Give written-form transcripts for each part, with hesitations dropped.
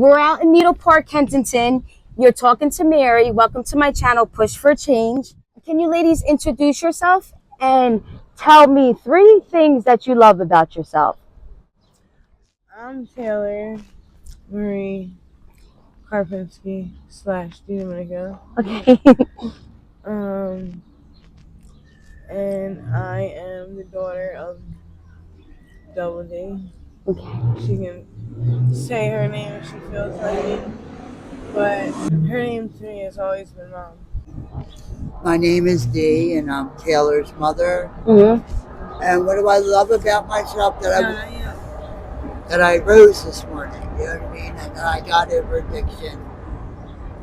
We're out in Needle Park, Kensington. You're talking to Mary. Welcome to my channel, Push for Change. Can you ladies introduce yourself and tell me 3 things that you love about yourself? I'm Taylor Marie Karpinski / DiDomenico. Okay. And I am the daughter of Double D. Okay. She can say her name if she feels like it, but her name to me has always been Mom. My name is Dee, and I'm Taylor's mother. Mm-hmm. And what do I love about myself? No, not yet. That I rose this morning. You know what I mean? And that I got over addiction,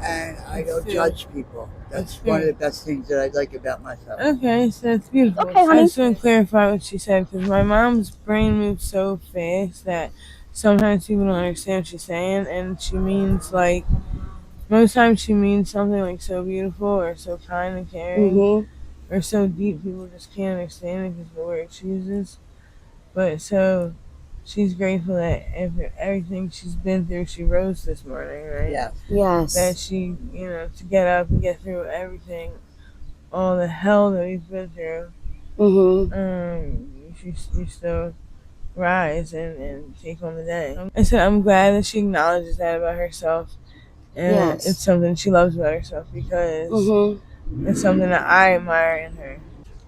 and I That's don't true. judge people. That's That's one of true. the best things that I like about myself. Okay, so that's beautiful. Okay, honey. I just want to clarify what she said because my mom's brain moves so fast that sometimes people don't understand what she's saying, and she means like most times she means something like so beautiful or so kind and caring Mm-hmm. or so deep people just can't understand it because of the word she uses. But so she's grateful that everything she's been through, she rose this morning, right? Yes. Yes. That she, to get up and get through everything, all the hell that we've been through, you still rise and take on the day. I said I'm glad that she acknowledges that about herself, and Yes. it's something she loves about herself because it's something that I admire in her.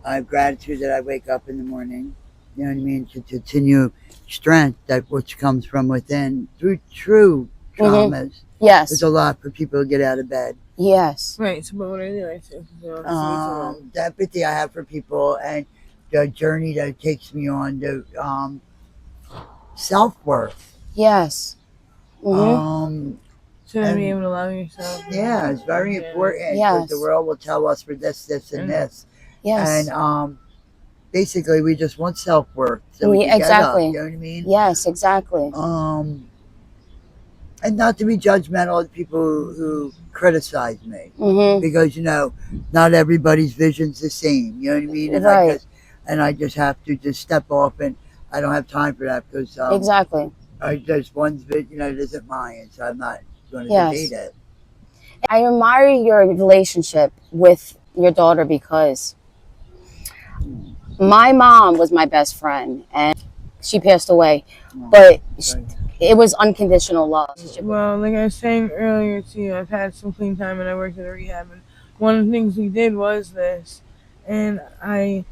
I have gratitude that I wake up in the morning. You know what I mean? To continue strength that which comes from within through true traumas. Yes. There's a lot for people to get out of bed. Yes. Right. So, but what are they like to? The empathy I have for people and the journey that it takes me on to self-worth. Yes. To be able to love yourself. Yeah, it's very important because Yes. the world will tell us for this, and this. Yes. And basically, we just want self-worth. So we can Exactly. get up, you know what I mean? Yes, exactly. And not to be judgmental of people who criticize me. Because, not everybody's vision's the same. You know what I mean? And I just have to just step off, and I don't have time for that because Exactly. there's one's vision that isn't mine, so I'm not going to debate it. I admire your relationship with your daughter because my mom was my best friend and she passed away, but it was unconditional love. Well, like I was saying earlier to you, I've had some clean time and I worked at a rehab, and one of the things we did was this, and I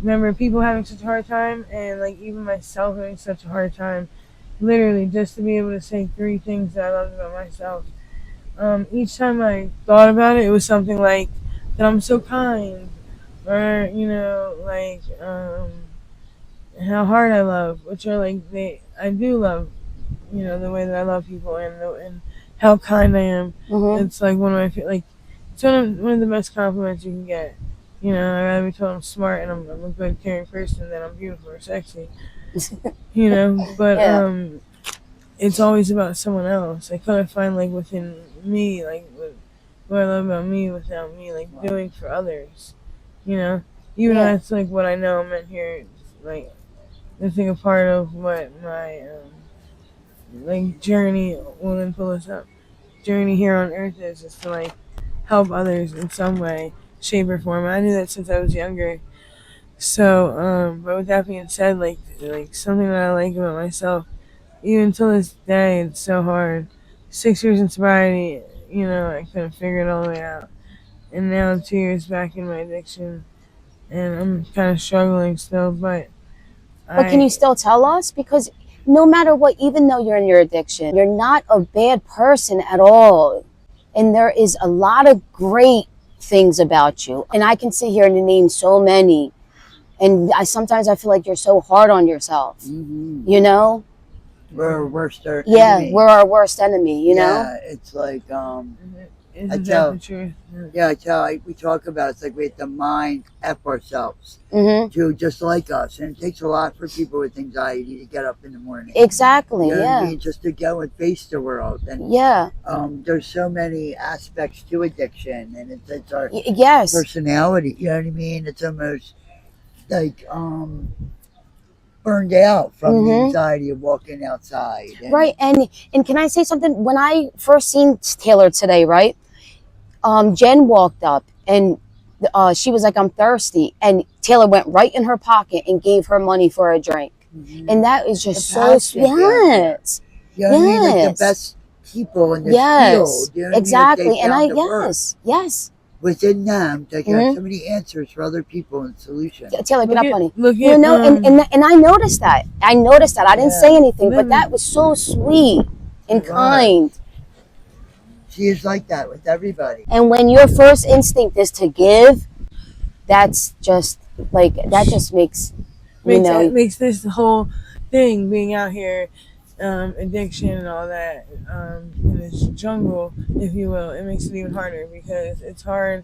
remember people having such a hard time, and like even myself having such a hard time, literally just to be able to say 3 things that I loved about myself. Each time I thought about it, it was something like that I'm so kind, or how hard I love, which are like I do love, the way that I love people and how kind I am. It's like one of my it's one of the best compliments you can get. I'd rather be told I'm smart and I'm a good caring person than I'm beautiful or sexy. But it's always about someone else. I couldn't find like within me what I love about me without me like doing for others. Even though that's like what I know I'm in here, like I think a part of what my journey will then pull us up. Journey here on earth is just to like help others in some way, shape or form. I knew that since I was younger. So, but with that being said, like something that I like about myself, even till this day, it's so hard. 6 years in sobriety, I couldn't figure it all the way out, and now I'm 2 years back in my addiction, and I'm kind of struggling still, but can you still tell us? Because no matter what, even though you're in your addiction, you're not a bad person at all. And there is a lot of great things about you. And I can sit here and name so many. And sometimes I feel like you're so hard on yourself. We're our worst enemy. Yeah, we're our worst enemy, you know? Yeah, it's like, Isn't that the truth? we talk about it's like we have to mind F ourselves to just like us. And it takes a lot for people with anxiety to get up in the morning. Exactly, you know what I mean? Just to go and face the world. And there's so many aspects to addiction, and it's our personality. You know what I mean? It's almost like burned out from the Mhm. anxiety of walking outside. Right. And can I say something? When I first seen Taylor today, right? Jen walked up and she was like, "I'm thirsty," and Taylor went right in her pocket and gave her money for a drink, and that is just so sweet. Yes, You know what I mean? Like the yes, best people in this yes, field. You know what exactly. I mean? Like they And found the work yes, within them to get Mhm. so many answers for other people and solutions. Taylor, get up, honey. Look You at, know, and I noticed that. I noticed that. I didn't Yeah. say anything, but Living. that was so sweet and It was. kind. She is like that with everybody. And when your first instinct is to give, that's just like that just makes makes this whole thing being out here, addiction and all that, in this jungle, if you will, it makes it even harder because it's hard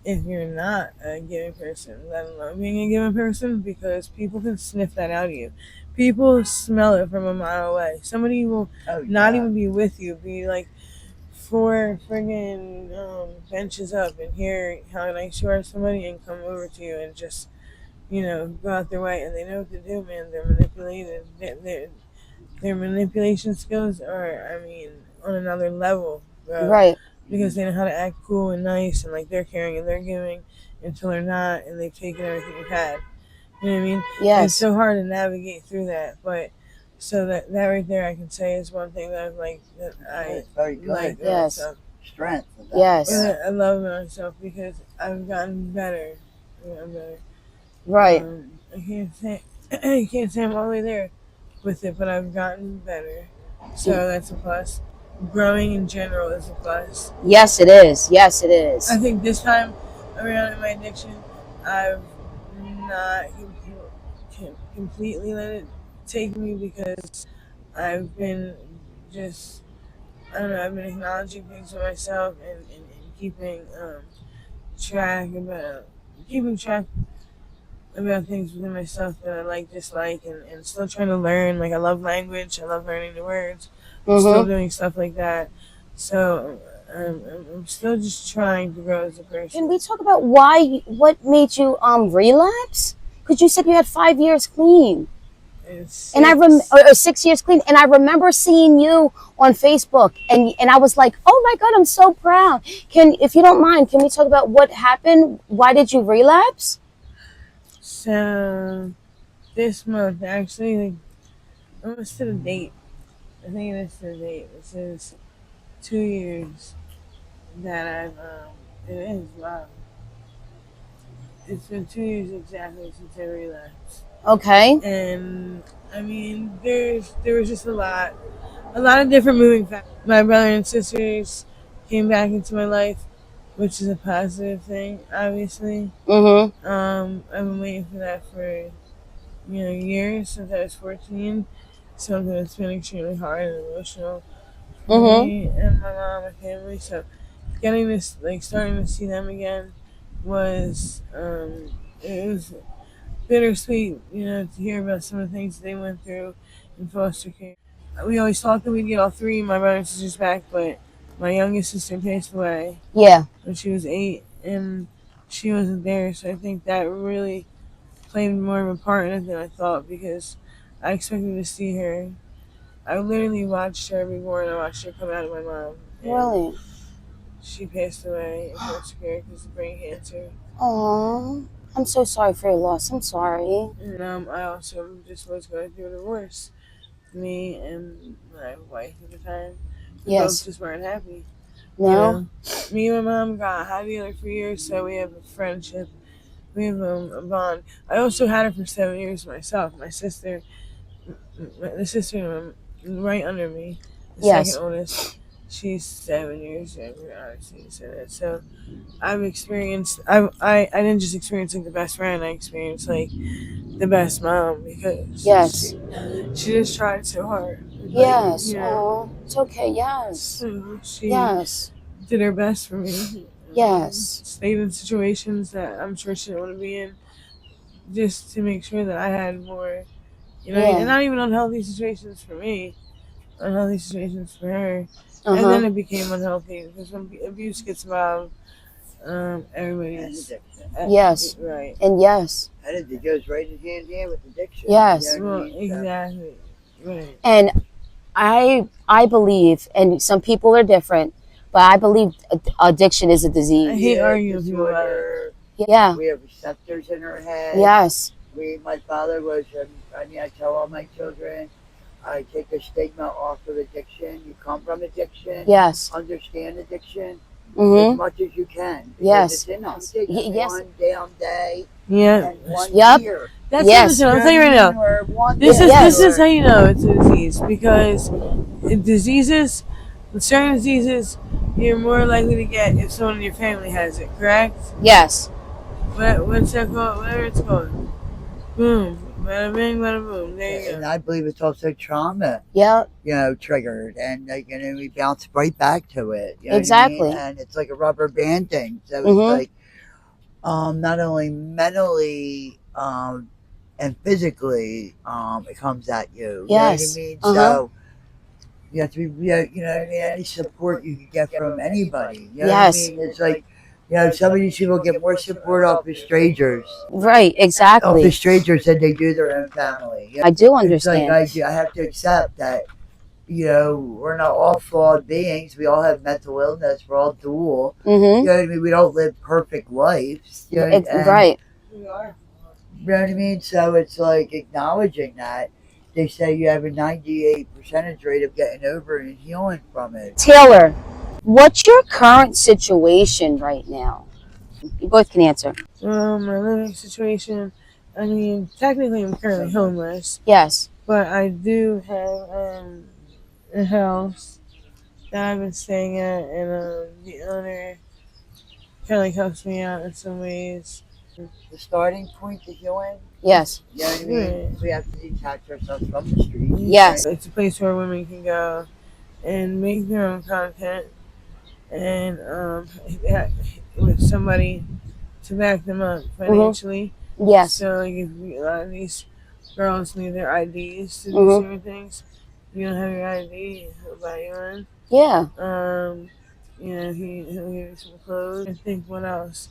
if you're not a giving person, let alone being a giving person, because people can sniff that out of you. People smell it from a mile away. Somebody will not even be with you, be like 4 friggin' benches up and hear how nice you are to somebody and come over to you and just, go out their way, and they know what to do, man. They're manipulated. Their manipulation skills are, I mean, on another level, bro. right. Because they know how to act cool and nice and like they're caring and they're giving until they're not, and they've taken everything you've had. You know what I mean? Yes. It's so hard to navigate through that, but so that right there, I can say is one thing that I've that I very good. like. Yes. Strength. Yes. I love myself because I've gotten better. I'm better. Right. I can't say I can't say I'm all the way there with it, but I've gotten better. So that's a plus. Growing in general is a plus. Yes, it is. Yes, it is. I think this time around in my addiction, I've not completely let it take me because I've been just, I don't know, I've been acknowledging things for myself and keeping track about things within myself that I like, dislike, and still trying to learn. Like, I love language. I love learning the words. I'm still doing stuff like that. So I'm still just trying to grow as a person. Can we talk about what made you relapse? Because you said you had 5 years clean. And or 6 years clean, and I remember seeing you on Facebook, and I was like, oh my God, I'm so proud. If you don't mind, can we talk about what happened? Why did you relapse? So this month, actually, like, almost to the date. I think it is to the date. This is 2 years that I've it is, wow. It's been 2 years exactly since I relapsed. Okay. And I mean, there was just a lot of different moving factors. My brother and sisters came back into my life, which is a positive thing, obviously. I've been waiting for that for years, since I was 14. Something that's been extremely hard and emotional for me and my mom and family. So getting this, like, starting to see them again was it was bittersweet, to hear about some of the things they went through in foster care. We always thought that we'd get all three of my brothers and sisters back, but my youngest sister passed away. Yeah. When she was 8, and she wasn't there, so I think that really played more of a part in it than I thought, because I expected to see her. I literally watched her be born. I watched her come out of my mom. Really? She passed away in foster care because of brain cancer. Oh, I'm so sorry for your loss. I'm sorry. And I also just was going through a divorce. Me and my wife at the time, we both just weren't happy. No? Me and my mom got high together for years, so we have a friendship. We have a bond. I also had her for 7 years myself. My sister, the sister right under me, the second oldest, she's 7 years younger, obviously, you said that. So I've experienced, I didn't just experience like the best friend, I experienced like the best mom, because she just tried so hard. Yes. Oh, it's okay. Yes. So she did her best for me. Yes. Stayed in situations that I'm sure she didn't want to be in, just to make sure that I had more, and not even unhealthy situations for me, unhealthy situations for her. And then it became unhealthy, because when abuse gets involved, everybody's Yes. right. And yes. And it goes right in hand in hand with addiction. Yes. You know what I Well, mean? exactly. Right. And I believe, and some people are different, but I believe addiction is a I disease. hate arguing with people about it. Yeah. We have receptors in our head. Yes. My father was, I tell all my children, I take the stigma off of addiction. You come from addiction. Yes. Understand addiction Mm-hmm. as much as you can. Yes. It's in us. It's Yes. one down day Yeah. and one Yep. year. That's Yes. I'll tell you right now. Or one This day. is Yes. this is how you know it's a disease, because diseases, certain diseases, you're more likely to get if someone in your family has it. Correct? Yes. What's that called? Whatever it's called. Boom. Bada bing, bada boom. There you And go. I believe it's also trauma, Yeah. triggered, and we bounce right back to it. You know Exactly. what I mean? And it's like a rubber band thing. So Mhm. it's like, not only mentally, and physically, it comes at you. Yes. You know what I mean? Uh-huh. So you have to be, you know what I mean? Any support you can get from anybody. You know Yes. what I mean? It's like, some of these people get more support off of strangers. Right. Off the Exactly. strangers than they do their own family. I do It's like understand. I have to accept that, we're not all flawed beings. We all have mental illness. We're all dual. You Mm-hmm. know what I mean? We don't live perfect lives. Right. We are. You know what I mean? So it's like acknowledging that. They say you have a 98% rate of getting over it and healing from it. Taylor, what's your current situation right now? You both can answer. My living situation. I mean, technically, I'm currently homeless, Yes. but I do have a house that I've been staying at, and the owner kind of helps me out in some ways. The starting point to healing. Yes. You know what I mean? We have to detach ourselves from the street. Yes. It's a place where women can go and make their own content, and with somebody to back them up financially. Yes. So like, if a lot of these girls need their IDs to do Mhm. certain things, you don't have your ID, he'll buy you one. Yeah. He'll give you some clothes. I think what else?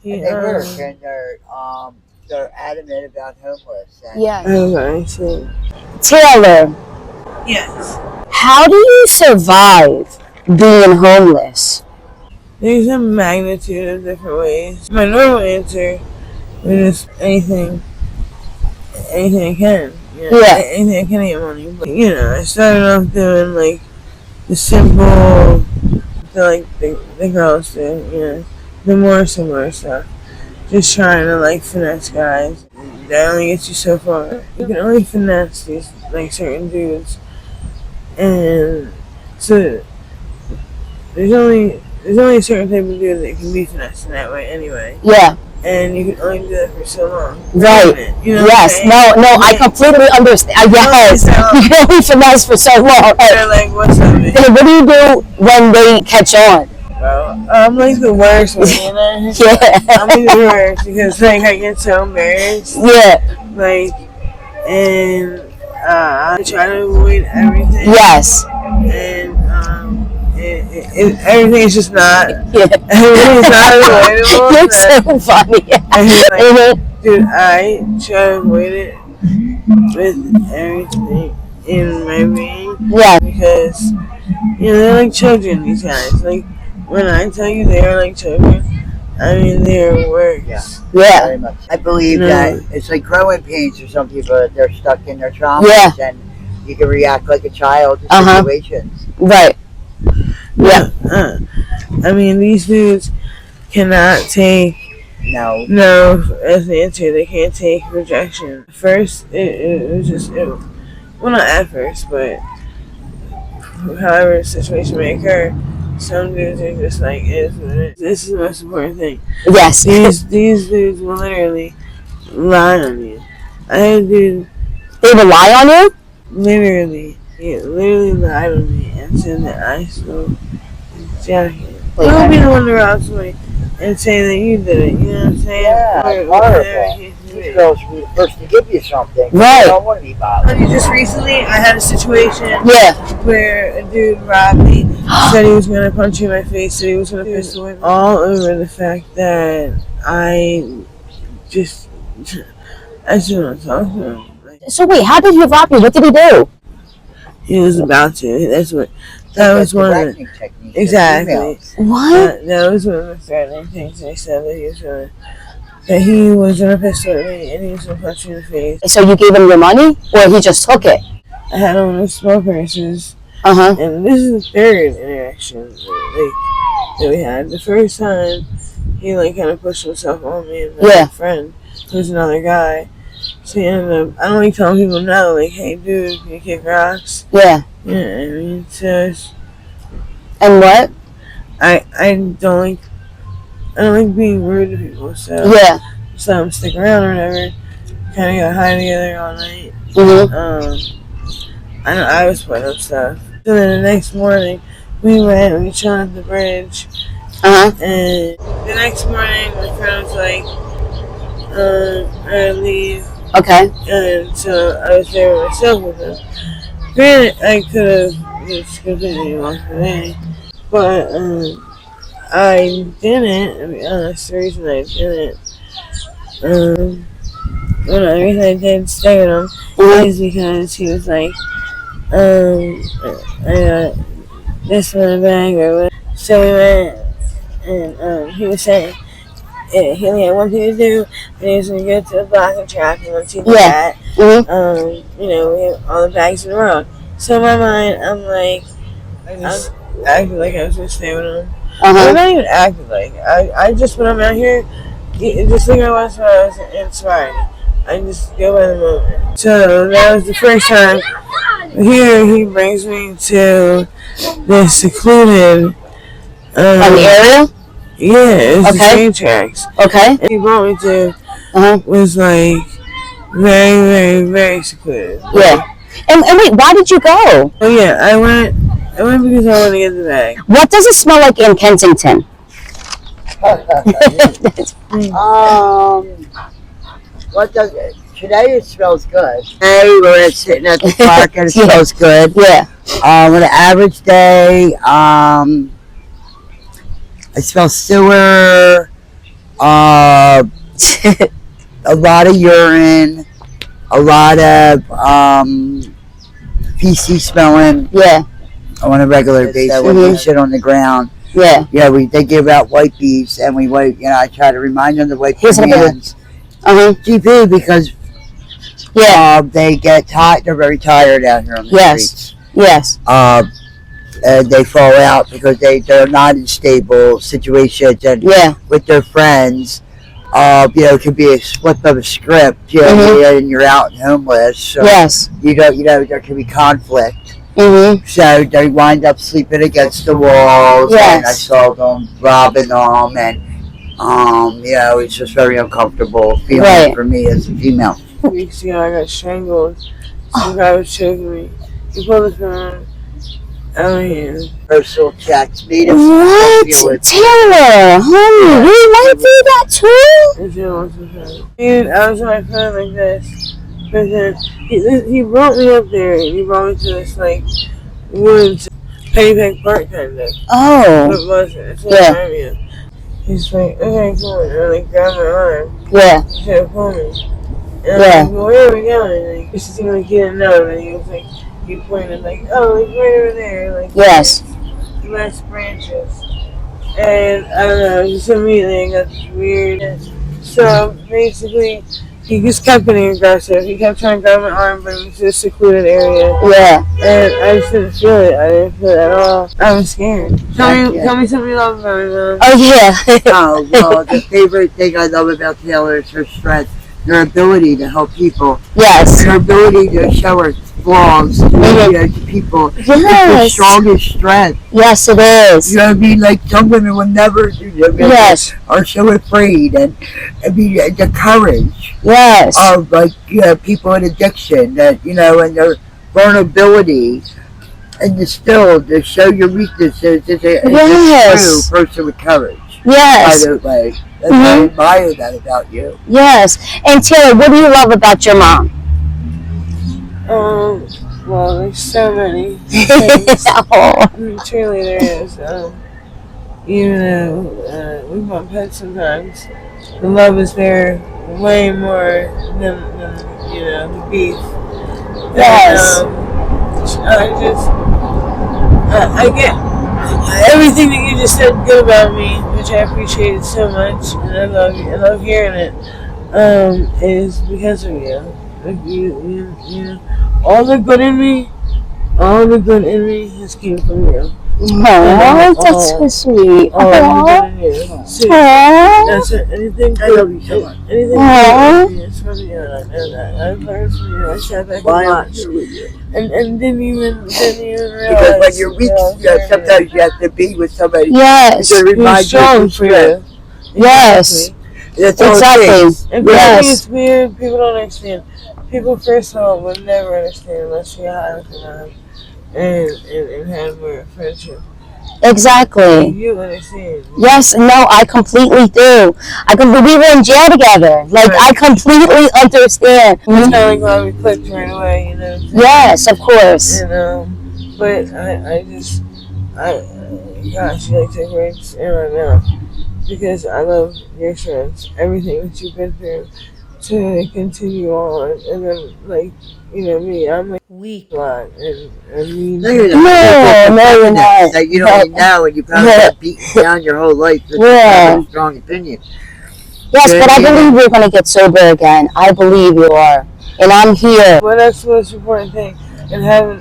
And they work, and they're adamant about homeless. And Yes. Okay, so Taylor, yes, how do you survive being homeless? there's a magnitude of different ways. My normal answer is anything I can. Yeah. Anything I can get money. But I started off doing like the simple, the girls do. The more similar stuff. Just trying to like finesse guys. That only gets you so far. You can only finesse these like certain dudes, and so there's only a certain type of dude that can be finessed in that way anyway. Yeah. And you can only do that for so long. Right. Yes. No, I completely understand. Yes. You can only finesse for so long. They're like, what's up, man? And what do you do when they catch on? Bro, I'm like the worst one, Yeah. I'm like the worst because like I get so embarrassed. Yeah. Like, and I try to avoid everything. Yes. And everything's just not. Yeah. Everything's not avoidable. You're so funny. And he's like, Mhm. dude, I try to avoid it with everything in my being. Yeah. Because they're like children. These guys, like when I tell you they're like children, I mean they're works. Yeah. very much. I believe that it's like growing pains for some people that they're stuck in their traumas, Yeah. and you can react like a child to Uh-huh. situations. Right. Yeah. I mean, these dudes cannot take No. no as the answer. They can't take rejection. First, it was just well, not at first, but however the situation may occur, some dudes are just like, it is what it is. This is the most important thing. Yes. These dudes will literally lie on you. I had a dude They rely on you? literally lied on me and said that I stole his jacket. Wait, Don't be the one to rob somebody and say that you did it. You know what I'm saying? Yeah, it's horrible. These girls should be the first to give you something. Right. You don't want to be bothered. Just recently, I had a situation Yeah. where a dude robbed me. Said he was gonna punch you in my face. Said he was gonna pistol whip me. All over the fact that I just want to talk to him. So wait, how did he rob you? What did he do? He was about to. That was one of the exactly. What? That was one of the threatening things they said that he was gonna pistol at me and he was gonna punch me in the face. So you gave him your money, or he just took it? I had him with small purses. And this is the third interaction that we had. The first time, he kind of pushed himself on me and my friend, who's another guy. So he ended up, I don't like telling people no, hey dude, can you kick rocks? Yeah. Yeah, I mean, so. And what? I don't like being rude to people, so. Yeah. So I'm sticking around or whatever. Kind of got high together all night. I was putting up stuff. So then the next morning, we chilled at the bridge. And the next morning, my friend was like, I gotta leave. Okay. And so I was there by myself with him. Granted, I could have just completely walked away. But I didn't. To be honest, the reason I didn't. The reason I did stay with him is because he was like, I got this in the bag or whatever. So we went, and he was saying he only had one thing to do, and he was going to go to the blocking track, and once he did that, we had all the bags in a row. So in my mind, I'm like, I just acted like I was going to stay with him. I'm not even acting like. I just, when I'm out here, just like I was when I was in sobriety. I just go by the moment. So that was the first time. Here he brings me to this secluded area? Yeah, it's the train tracks. Okay. And he brought me to was very, very, very secluded. Yeah. And wait, why did you go? Oh yeah, I went because I wanted to get the bag. What does it smell like in Kensington? What does it? Today it smells good. Today we're sitting at the park and it smells good. Yeah. On an average day, I smell sewer, a lot of urine, a lot of feces smelling. Yeah. On a regular basis, when we sit on the ground. Yeah. Yeah, they give out wipes and we wipe. I try to remind them to wipe their hands. GP because they get tired. They're very tired out here on the streets. Yes. And they fall out because they're not in stable situations and with their friends. It could be a slip of a script. And you're out and homeless. So there can be conflict. So they wind up sleeping against the walls. And I saw them robbing them and. It's just very uncomfortable feeling for me as a female. Weeks ago, I got strangled. Some guy was choking me. He pulled his phone out of here. Personal checks made him. What? Taylor, honey, you went through that too? And I was on my phone like this. But then he brought me up there and he brought me to this woods, Pennypack Park kind of. Oh. It wasn't. He's like, okay, cool. And grabbed my arm. Yeah. He said, pull me. And I'm like, well, where are we going? He just seemed like he didn't know. And he was he pointed right over there. Yes. Less branches. And I don't know, just immediately I got this weird. So basically, he just kept getting aggressive. He kept trying to grab my arm, but it was just a secluded area. Yeah. And I just didn't feel it. I didn't feel it at all. I was scared. Tell me something you love about me, Mom. Oh, yeah. Well, the favorite thing I love about Taylor is her strength, her ability to help people. Yes. And her ability to show her flaws to people. Yes. It's the strongest strength. Yes, it is. You know what I mean? Like some women will never do that. Yes. Are so afraid and the courage. Yes. Of people in addiction and their vulnerability and still to show your weaknesses is a true person with courage. Yes. By the way. I admire that about you. Yes. And Taylor, what do you love about your mom? Well, there's so many things. Oh. Truly, there is. Even though we want pets sometimes, the love is there way more than the beef. Yes. And, I get everything that you just said good about me, which I appreciated so much, and I love hearing it. Is because of you. Like you, all the good in me has came from you. Oh, that's so sweet. All the good in you. See, that's it. Anything I love you so much. Anything good is from you. I know that. I've learned from you. I sat back and watched. And didn't even realize. Because when you're weak, sometimes you have to be with somebody. Yes. To remind you strong for you. Yes. That's all it is. And Yes. it's weird. People don't understand. People, first of all, would never understand unless you had with them and had more friendship. Exactly. You understand. Yes, no, I completely do. We were in jail together. Like, Right. I completely understand. It's kind of like why we clicked right away, you know. Yes, of course. And but gosh, you like take words in my mouth because I love your strengths, everything that you've been through to continue on, and then like me, I'm like weak a lot, and No, you're not. No, you're not. That you don't even know, and you probably got beaten down your whole life with a strong opinion. Yes, but I believe you're going to get sober again. I believe you are, and I'm here. Well, that's the most important thing, and having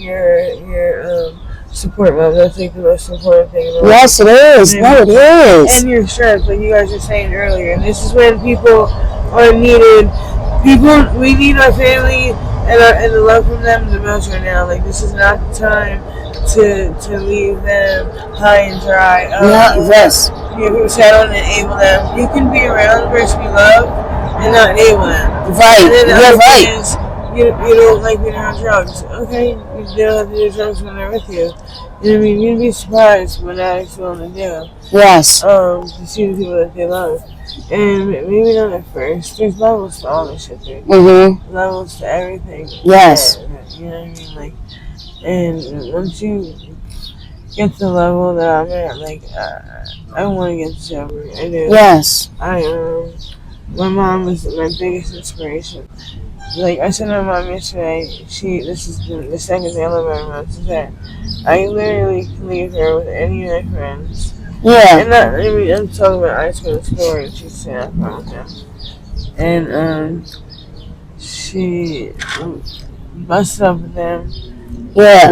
your support, Mom. That's like the most important thing. Yes, it is. No, it is. And your strength, like you guys were saying earlier. And this is when people are needed. We need our family and the love from them the most right now. Like, this is not the time to leave them high and dry. Yes. People say I don't enable them. You can be around the person you love and not enable them. Right. And then You're right. You don't like being around drugs. Okay, you don't have to do drugs when they're with you. You know what I mean? You'd be surprised what addicts willing to do. Yes. To see the people that they love. And maybe not at first. There's levels to all this shit, dude. Mm-hmm. Levels to everything. Yes. You know what I mean? Like, and once you get to the level that I'm at, like, I want to get sober. I do. Yes. My mom was my biggest inspiration. Like I said to my mom yesterday, this is the second day I love my mom today. I literally can leave her with any of my friends. Yeah. And I'm talking about ice cream in the store, and she's saying I promise him. And she busted up with them. Yeah.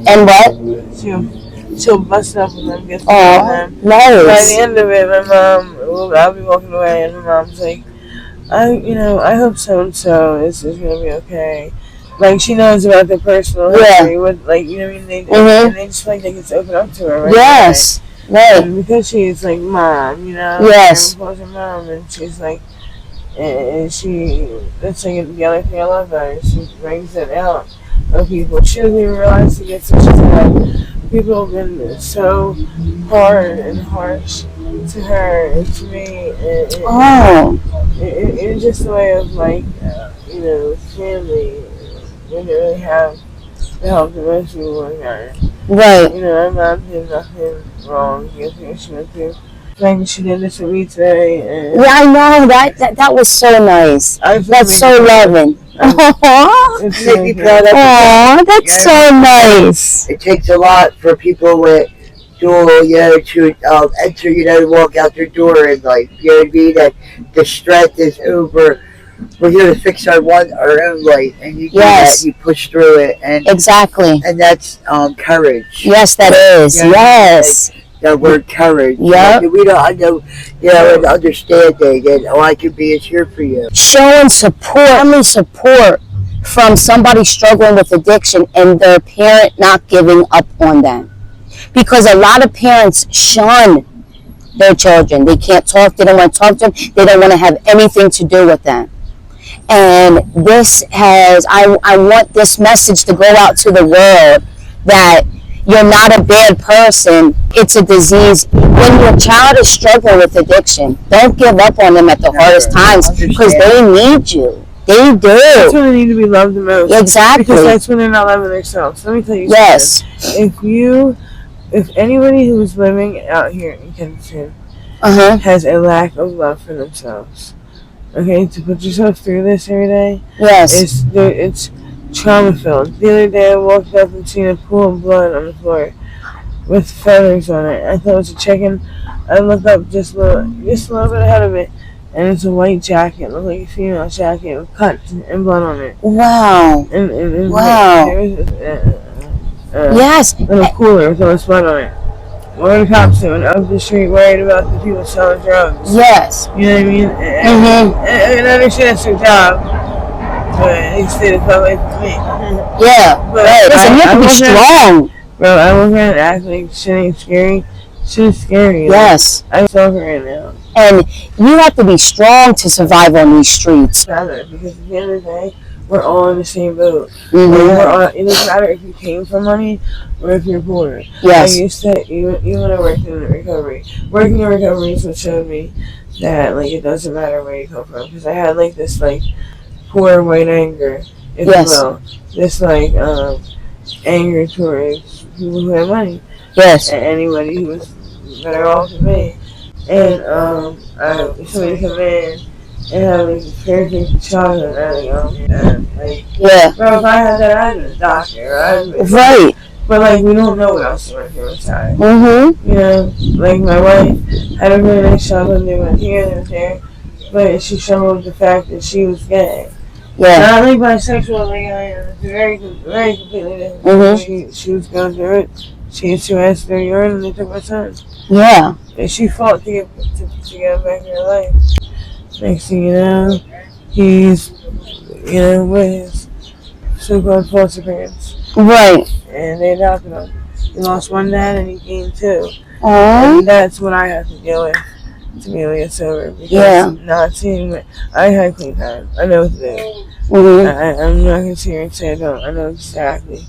And what? She'll bust up with them, get with them. Nice. By the end of it, my mom, I'll be walking away, and my mom's like, I hope so and so is gonna be okay. Like, she knows about their personal history with, like, you know what I mean? And they just feel like they can open up to her, right? Yes. Right. And because she's like mom, you know? Yes. And her mom, and she's like, that's like the other thing I love about her. She brings it out of people. She doesn't even realize she gets it. She's like, people have been so hard and harsh to her and to me. It's just a way of, like, family. We didn't really have the help that most people work on. Right. My mom did nothing wrong. She went through. Like, she did this with me today. Yeah, I know. That was so nice. That's so loving. Aww, that's so nice. It takes a lot for people with dual, to enter, walk out their door in life. You know what I mean? That the strength is over. We're here to fix our own life, and you do that. You push through it, and exactly, and that's courage. Yes, that is. Yes. The word courage. Yeah. We don't know, and understanding, and all I can be is here for you. Showing support from somebody struggling with addiction and their parent not giving up on them. Because a lot of parents shun their children. They can't talk, they don't want to talk to them, they don't want to have anything to do with them. And I want this message to go out to the world that you're not a bad person. It's a disease. When your child is struggling with addiction, don't give up on them at the hardest times, because they need you. They do. That's when they need to be loved the most. Exactly. Because that's when they're not loving themselves. Let me tell you something. If anybody who is living out here in Kensington has a lack of love for themselves, okay, to put yourself through this every day, it's trauma filled. The other day I walked up and seen a pool of blood on the floor with feathers on it. I thought it was a chicken. I looked up just a little bit ahead of it, and it's a white jacket. It looked like a female jacket with cuts and blood on it. Wow. And wow. There was a little cooler with all this blood on it. What are the cops doing up the street worried about the people selling drugs? Yes. You know what I mean? And I understand it's their job, but they stay the fuck away from me. Yeah. But listen, you have to be strong. Bro, I walk around and act like shit ain't scary. Shit is scary. Yes. I'm talking right now. And you have to be strong to survive on these streets. Because at the end of the day, we're all in the same boat. Mm-hmm. It doesn't matter if you came from money or if you're poor. Yes. I used to, even when I worked in recovery, working in recovery is what showed me that, like, it doesn't matter where you come from. Because I had, like, this, like, poor white anger, if you will. This, like, anger towards people who had money. Yes. And anybody who was better off than me. And somebody come in and have like a perfect childhood early on. Bro, if I had that, I'd be a doctor, right? Right. But like, we don't know what else went through inside. Mm-hmm. You know, like my wife had a really nice childhood. They went here, they went there, but she struggled with the fact that she was gay. Yeah. Not like bisexual, like I am. It's very completely different. Mm-hmm. She was going through it. She had 2 ass 30 years and they took my son. Yeah. And she fought to get him back in her life. Next thing you know, he's, with his so-called foster parents. Right. And they adopted him. He lost one dad and he gained 2. Oh. And that's what I have to deal with to be able to get sober. Because not seeing it, I had clean time. I know what to do. Mm-hmm. I'm not going to sit here and say I don't. I know exactly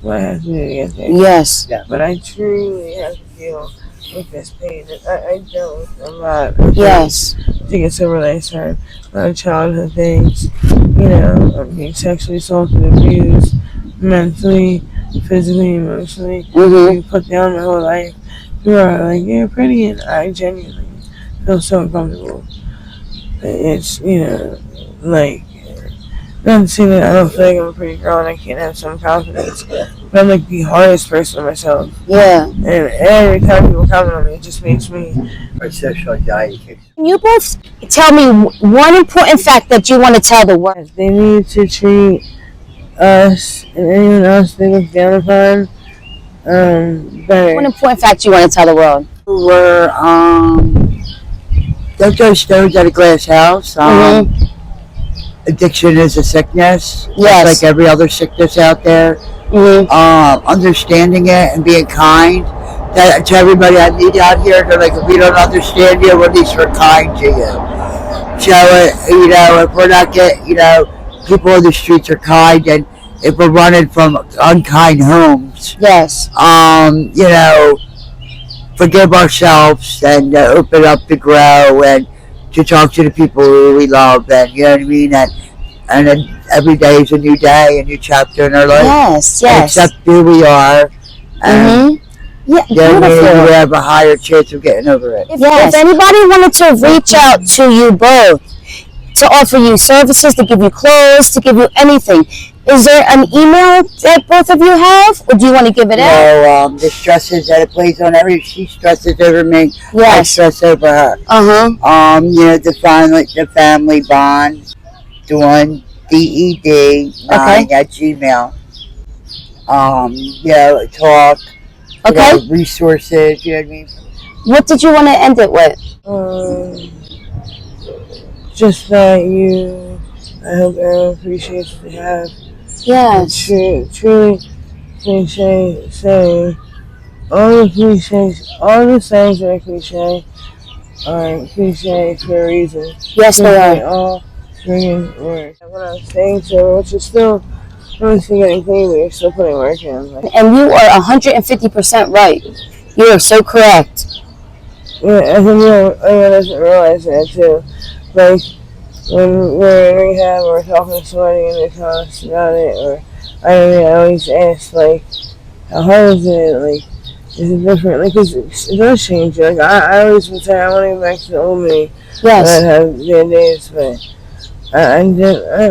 what I have to do to get there. Yes. But I truly have to deal with this pain. I dealt with a lot of things to get sober last time. A lot of childhood things. I'm being sexually assaulted, abused, mentally, physically, emotionally. Being put down my whole life. People are like, you're pretty, and I genuinely feel so uncomfortable. It's, like, not to say that I don't feel like I'm a pretty girl and I can't have some confidence, but I'm like the hardest person on myself. Yeah. And every time people comment on me, it just makes me. Our social anxiety kicks. Can you both tell me one important fact that you want to tell the world? They need to treat us and anyone else they look down upon better. One important fact you want to tell the world? We're don't throw stones at a glass house. Addiction is a sickness, just like every other sickness out there. Understanding it and being kind to everybody I meet out here. They're like, if we don't understand you, at least we're kind to you. So, if we're not getting, people on the streets are kind, and if we're running from unkind homes, forgive ourselves and open up to grow and to talk to the people who we love, and you know what I mean, and then every day is a new day, a new chapter in our life. Yes. Accept who we are, and we have a higher chance of getting over it. If anybody wanted to reach out to you both, to offer you services, to give you clothes, to give you anything, is there an email that both of you have, or do you want to give it out? No, the stresses that it plays on she stresses over me. I stress over her. The family bond, doing DED9 at Gmail. Talk. Resources. You know what I mean. What did you want to end it with? Just that I hope everyone appreciates what they have. Yes. Truly say all the sayings that are cliche for a reason. Yes, they are. They all bring in work. What I'm saying to which is still getting clean, but you're still putting work in. And you are 150% right. You are so correct. Yeah, I think everyone doesn't realize that too. Like, when we're in rehab or talking to somebody and they tell us about it, or I always ask, like, how hard is it? Like, is it different? Like, 'cause it does change. Like, I always would say I want to get back to the old me. Yes. I'd have bad days, but I didn't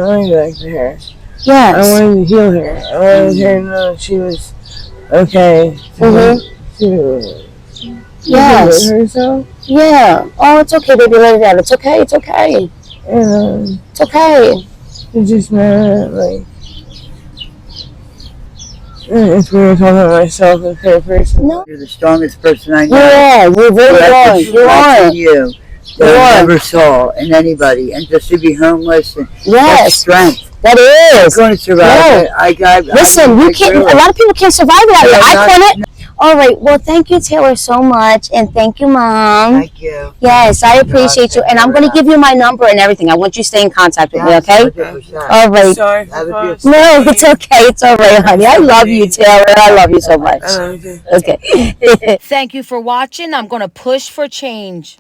want to go back to her. Yes. I wanted to heal her. I wanted her to know that she was okay. Yes. Herself. Yeah. Oh, it's okay, baby. Let it out. It's okay. It's okay. And it's okay. It's just not like. It's weird talking about myself as a third person. No. You're the strongest person I know. Yeah, you really are. You are. You that I never saw in anybody, and just to be homeless and that's strength. That is. I'm going to survive. Yeah. Listen, you can't. A lot of people can't survive without you. I couldn't. All right. Well, thank you, Taylor, so much, and thank you, Mom. Thank you. Yes, I appreciate you, and I'm going to give you my number and everything. I want you to stay in contact with me, okay? 100%. All right. Sorry. No, it's okay. It's all right, honey. I love you, Taylor. I love you so much. I love you. Okay. Thank you for watching. I'm going to push for change.